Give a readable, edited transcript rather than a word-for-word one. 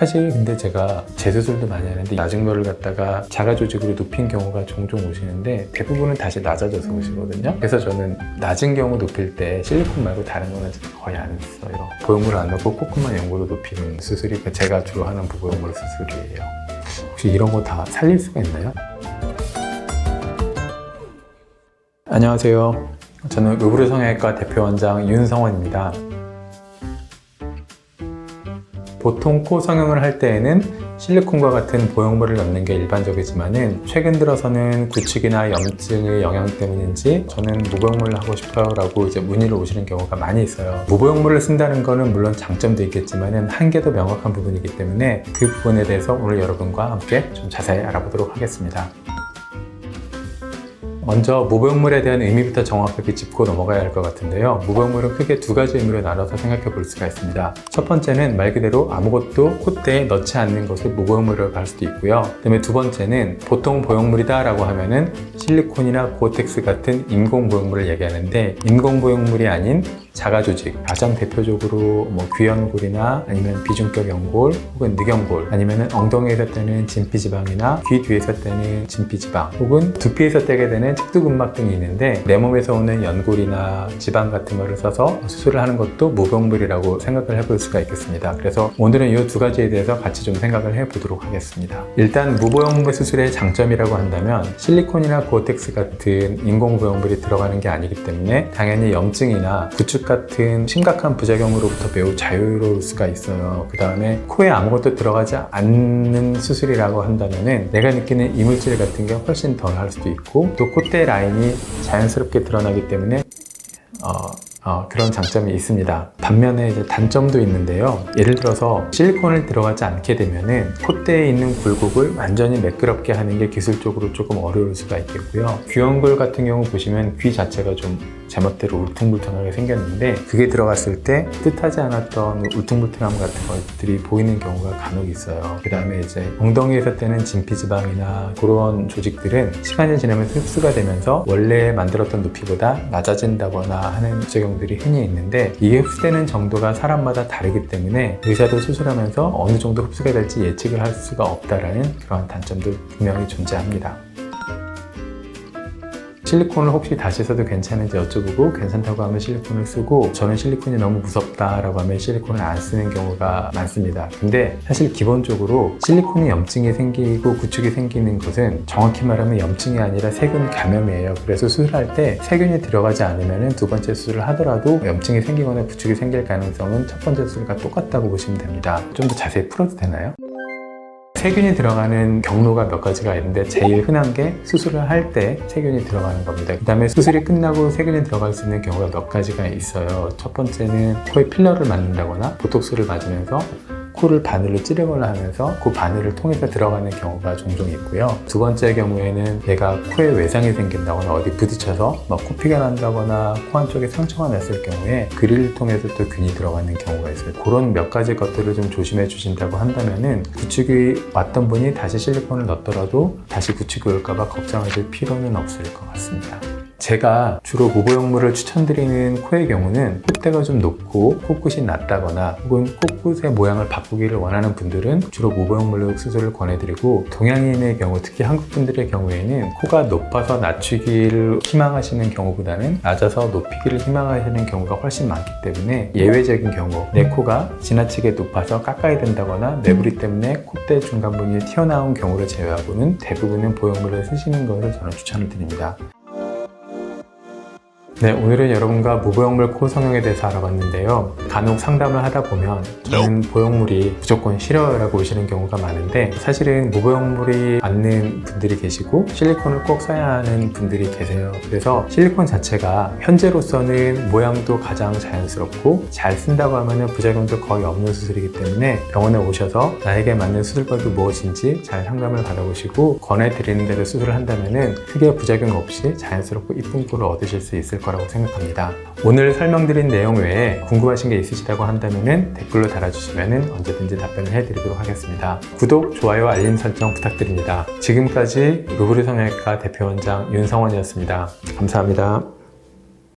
사실 근데 제가 재수술도 많이 하는데 나중모를 갖다가 자가 조직으로 눕힌 경우가 종종 오시는데 대부분은 다시 낮아져서 오시거든요. 그래서 저는 낮은 경우 높일 때 실리콘 말고 다른 거는 거의 안 써요. 보형물을 안 넣고 콧구멍 연골로 높이는 수술이 제가 주로 하는 보형물 수술이에요. 혹시 이런 거 다 살릴 수가 있나요? 안녕하세요. 저는 의브르 성형외과 대표원장 윤성원입니다. 보통 코 성형을 할 때에는 실리콘과 같은 보형물을 넣는 게 일반적이지만은 최근 들어서는 구축이나 염증의 영향 때문인지 저는 무보형물을 하고 싶어요 라고 이제 문의를 오시는 경우가 많이 있어요. 무보형물을 쓴다는 거는 물론 장점도 있겠지만은 한계도 명확한 부분이기 때문에 그 부분에 대해서 오늘 여러분과 함께 좀 자세히 알아보도록 하겠습니다. 먼저 무보형물에 대한 의미부터 정확하게 짚고 넘어가야 할 것 같은데요. 무보형물은 크게 두 가지 의미로 나눠서 생각해 볼 수가 있습니다. 첫 번째는 말 그대로 아무것도 콧대에 넣지 않는 것을 무보형물이라고 할 수도 있고요. 그다음에 두 번째는 보통 보형물이다 라고 하면은 실리콘이나 고어텍스 같은 인공 보형물을 얘기하는데 인공 보형물이 아닌 자가 조직, 가장 대표적으로 귀연골이나 아니면 비중격 연골 혹은 늑연골 아니면 엉덩이에서 떼는 진피지방이나 귀 뒤에서 떼는 진피지방 혹은 두피에서 떼게 되는 측두근막 등이 있는데 내 몸에서 오는 연골이나 지방 같은 거를 써서 수술을 하는 것도 무보형물이라고 생각을 해볼 수가 있겠습니다. 그래서 오늘은 이 두 가지에 대해서 같이 좀 생각을 해보도록 하겠습니다. 일단 무보형물 수술의 장점이라고 한다면 실리콘이나 고어텍스 같은 인공 보형물이 들어가는 게 아니기 때문에 당연히 염증이나 구축 같은 심각한 부작용으로부터 매우 자유로울 수가 있어요. 그 다음에 코에 아무것도 들어가지 않는 수술이라고 한다면은 내가 느끼는 이물질 같은 게 훨씬 덜 할 수도 있고 또 콧대 라인이 자연스럽게 드러나기 때문에 그런 장점이 있습니다. 반면에 이제 단점도 있는데요. 예를 들어서 실리콘을 들어가지 않게 되면은 콧대에 있는 굴곡을 완전히 매끄럽게 하는 게 기술적으로 조금 어려울 수가 있겠고요. 귀연골 같은 경우 보시면 귀 자체가 좀 제멋대로 울퉁불퉁하게 생겼는데 그게 들어갔을 때 뜻하지 않았던 울퉁불퉁함 같은 것들이 보이는 경우가 간혹 있어요. 그 다음에 이제 엉덩이에서 떼는 진피지방이나 그런 조직들은 시간이 지나면 흡수가 되면서 원래 만들었던 높이보다 낮아진다거나 하는 부작용들이 흔히 있는데 이게 흡수되는 정도가 사람마다 다르기 때문에 의사도 수술하면서 어느 정도 흡수가 될지 예측을 할 수가 없다라는 그런 단점도 분명히 존재합니다. 실리콘을 혹시 다시 써도 괜찮은지 여쭤보고 괜찮다고 하면 실리콘을 쓰고 저는 실리콘이 너무 무섭다라고 하면 실리콘을 안 쓰는 경우가 많습니다. 근데 사실 기본적으로 실리콘이 염증이 생기고 구축이 생기는 것은 정확히 말하면 염증이 아니라 세균 감염이에요. 그래서 수술할 때 세균이 들어가지 않으면 두 번째 수술을 하더라도 염증이 생기거나 구축이 생길 가능성은 첫 번째 수술과 똑같다고 보시면 됩니다. 좀 더 자세히 풀어도 되나요? 세균이 들어가는 경로가 몇 가지가 있는데 제일 흔한 게 수술을 할 때 세균이 들어가는 겁니다. 그 다음에 수술이 끝나고 세균이 들어갈 수 있는 경우가 몇 가지가 있어요. 첫 번째는 코에 필러를 맞는다거나 보톡스를 맞으면서 코를 바늘로 찌르거나 하면서 그 바늘을 통해서 들어가는 경우가 종종 있고요. 두 번째 경우에는 내가 코에 외상이 생긴다거나 어디 부딪혀서 코피가 난다거나 코 한쪽에 상처가 났을 경우에 그릴을 통해서 또 균이 들어가는 경우가 있어요. 그런 몇 가지 것들을 좀 조심해 주신다고 한다면은 구축이 왔던 분이 다시 실리콘을 넣더라도 다시 구축이 올까봐 걱정하실 필요는 없을 것 같습니다. 제가 주로 무보형물을 추천드리는 코의 경우는 콧대가 좀 높고 코끝이 낮다거나 혹은 코끝의 모양을 바꾸기를 원하는 분들은 주로 무보형물로 수술을 권해드리고 동양인의 경우 특히 한국 분들의 경우에는 코가 높아서 낮추기를 희망하시는 경우보다는 낮아서 높이기를 희망하시는 경우가 훨씬 많기 때문에 예외적인 경우 내 코가 지나치게 높아서 깎아야 된다거나 매부리 때문에 콧대 중간부분이 튀어나온 경우를 제외하고는 대부분은 보형물을 쓰시는 것을 저는 추천을 드립니다. 네, 오늘은 여러분과 무보형물 코 성형에 대해서 알아봤는데요. 간혹 상담을 하다 보면 저는 보형물이 무조건 싫어요 라고 오시는 경우가 많은데 사실은 무보형물이 맞는 분들이 계시고 실리콘을 꼭 써야 하는 분들이 계세요. 그래서 실리콘 자체가 현재로서는 모양도 가장 자연스럽고 잘 쓴다고 하면 부작용도 거의 없는 수술이기 때문에 병원에 오셔서 나에게 맞는 수술법이 무엇인지 잘 상담을 받아보시고 권해드리는 대로 수술을 한다면 크게 부작용 없이 자연스럽고 이쁜 코를 얻으실 수 있을 거라고 생각합니다. 오늘 설명드린 내용 외에 궁금하신 게 있으시다고 한다면 댓글로 달아주시면 언제든지 답변을 해드리도록 하겠습니다. 구독, 좋아요, 알림 설정 부탁드립니다. 지금까지 의브르 성형외과 대표원장 윤성원이었습니다. 감사합니다.